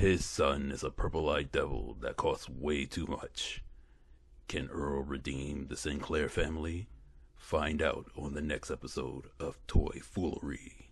His son is a purple-eyed devil that costs way too much. Can Earl redeem the Sinclair family? Find out on the next episode of Toy Foolery.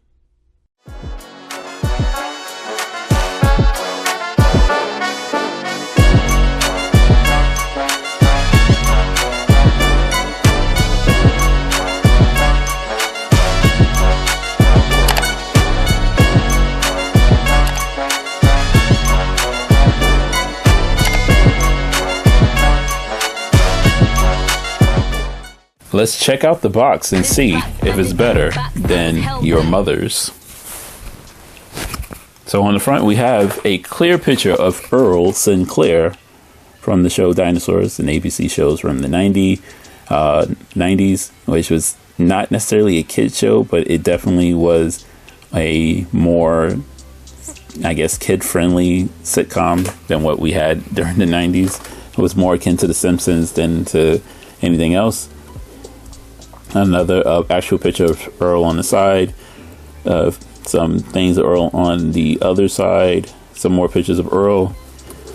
Let's check out the box and see if it's better than your mother's. So on the front we have a clear picture of Earl Sinclair from the show Dinosaurs, an ABC shows from the 90s, which was not necessarily a kid show, but it definitely was a more, I guess, kid-friendly sitcom than what we had during the 90s. It was more akin to The Simpsons than to anything else. Another actual picture of Earl on the side, some things of Earl on the other side, some more pictures of Earl,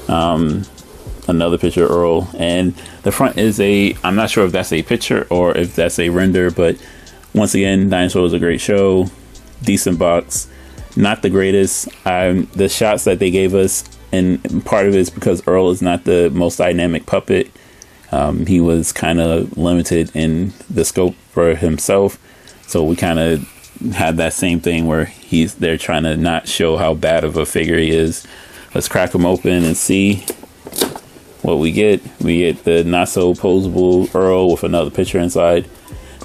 another picture of Earl, and the front is I'm not sure if that's a picture or if that's a render, but once again, Dinosaurs was a great show, decent box, not the greatest. The shots that they gave us, and part of it is because Earl is not the most dynamic puppet. He was kind of limited in the scope for himself, so we kind of had that same thing where they're trying to not show how bad of a figure he is. Let's crack him open and see what we get. We get the not so posable Earl with another picture inside.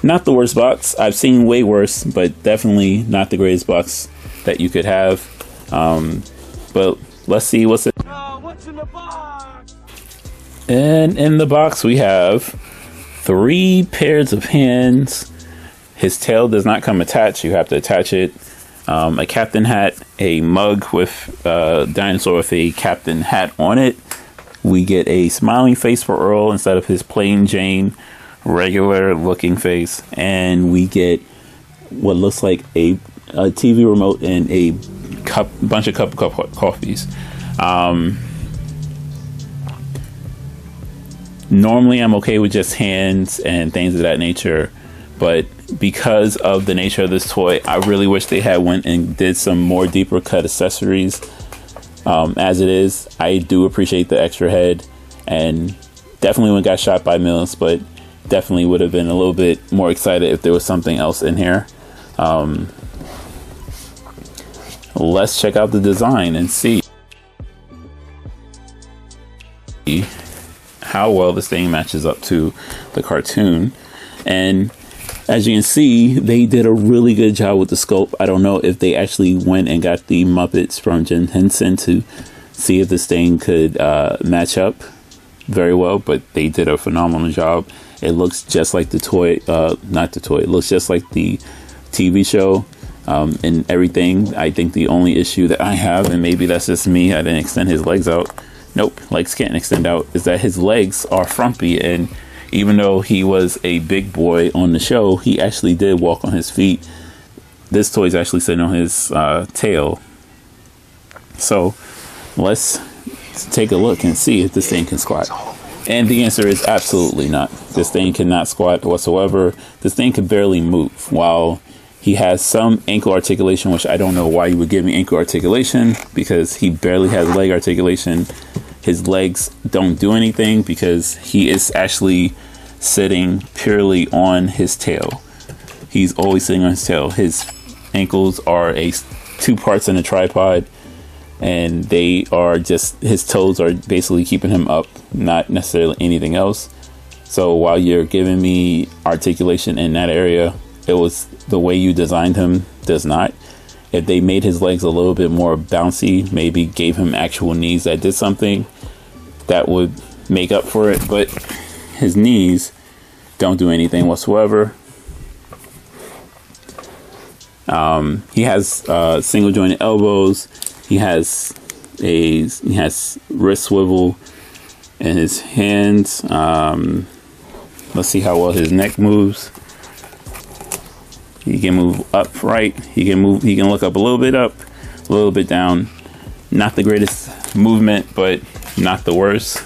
Not the worst box. I've seen way worse, but definitely not the greatest box that you could have. But let's see what's in the box. And in the box we have 3 pairs of hands. His tail does not come attached. You have to attach it. A captain hat, a mug with dinosaur with a captain hat on it. We get a smiling face for Earl instead of his plain Jane regular looking face. And we get what looks like a TV remote and a bunch of cup of coffees. Normally I'm okay with just hands and things of that nature, but because of the nature of this toy, I really wish they had went and did some more deeper cut accessories. As it is, I do appreciate the extra head, and definitely when it got shot by Mills, but definitely would have been a little bit more excited if there was something else in here. Let's check out the design and see how well this thing matches up to the cartoon. And as you can see, they did a really good job with the sculpt. I don't know if they actually went and got the Muppets from Jim Henson to see if this thing could match up very well, but they did a phenomenal job. It looks just like the toy, not the toy, it looks just like the TV show and everything. I think the only issue that I have, and maybe that's just me, I didn't extend his legs out. Nope, legs can't extend out, is that his legs are frumpy, and even though he was a big boy on the show, he actually did walk on his feet. This toy is actually sitting on his tail. So let's take a look and see if this thing can squat. And the answer is absolutely not. This thing cannot squat whatsoever. This thing can barely move. While he has some ankle articulation, which I don't know why you would give me ankle articulation, because he barely has leg articulation. His legs don't do anything because he is actually sitting purely on his tail. He's always sitting on his tail. His ankles are 2 parts in a tripod, and they are just, his toes are basically keeping him up, not necessarily anything else. So while you're giving me articulation in that area, it was the way you designed him does not. If they made his legs a little bit more bouncy, maybe gave him actual knees that did something, that would make up for it. But his knees don't do anything whatsoever. He has single jointed elbows. He has wrist swivel in his hands. Let's see how well his neck moves. He can move up, right. He can look up a little bit up, a little bit down. Not the greatest movement, but not the worst.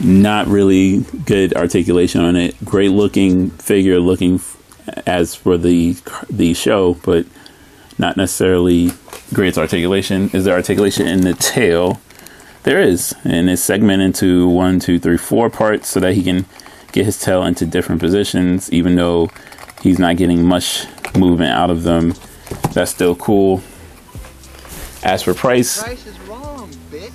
Not really good articulation on it. Great looking figure, looking as for the show, but not necessarily great articulation. Is there articulation in the tail? There is, and it's segmented into 1, 2, 3, 4 parts so that he can get his tail into different positions, even though he's not getting much movement out of them. That's still cool. As for price is wrong, bitch.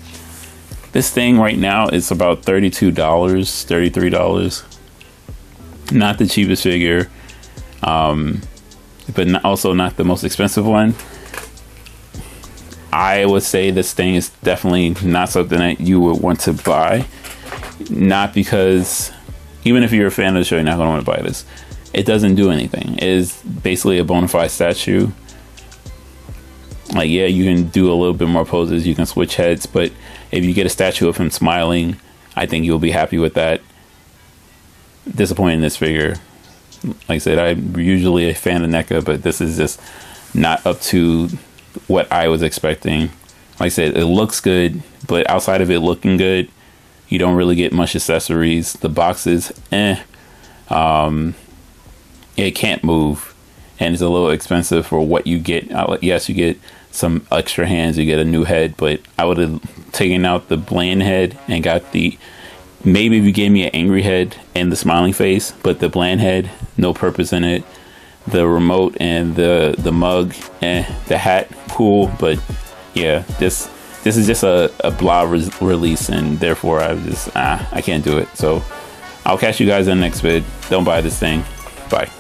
This thing right now is about $32, $33. Not the cheapest figure, but also not the most expensive one. I would say this thing is definitely not something that you would want to buy. Not because, even if you're a fan of the show, you're not going to want to buy this. It doesn't do anything. It is basically a bona fide statue. Like, yeah, you can do a little bit more poses. You can switch heads. But if you get a statue of him smiling, I think you'll be happy with that. Disappointed in this figure. Like I said, I'm usually a fan of NECA, but this is just not up to what I was expecting. Like I said, it looks good, but outside of it looking good, you don't really get much accessories. The box is it can't move, and it's a little expensive for what you get. Yes, you get some extra hands, you get a new head, but I would have taken out the bland head and got the, maybe if you gave me an angry head and the smiling face, but the bland head, no purpose in it. The remote and the mug and the hat, cool, but yeah, this is just a blah release, and therefore I can't do it. So I'll catch you guys in the next vid. Don't buy this thing. Bye.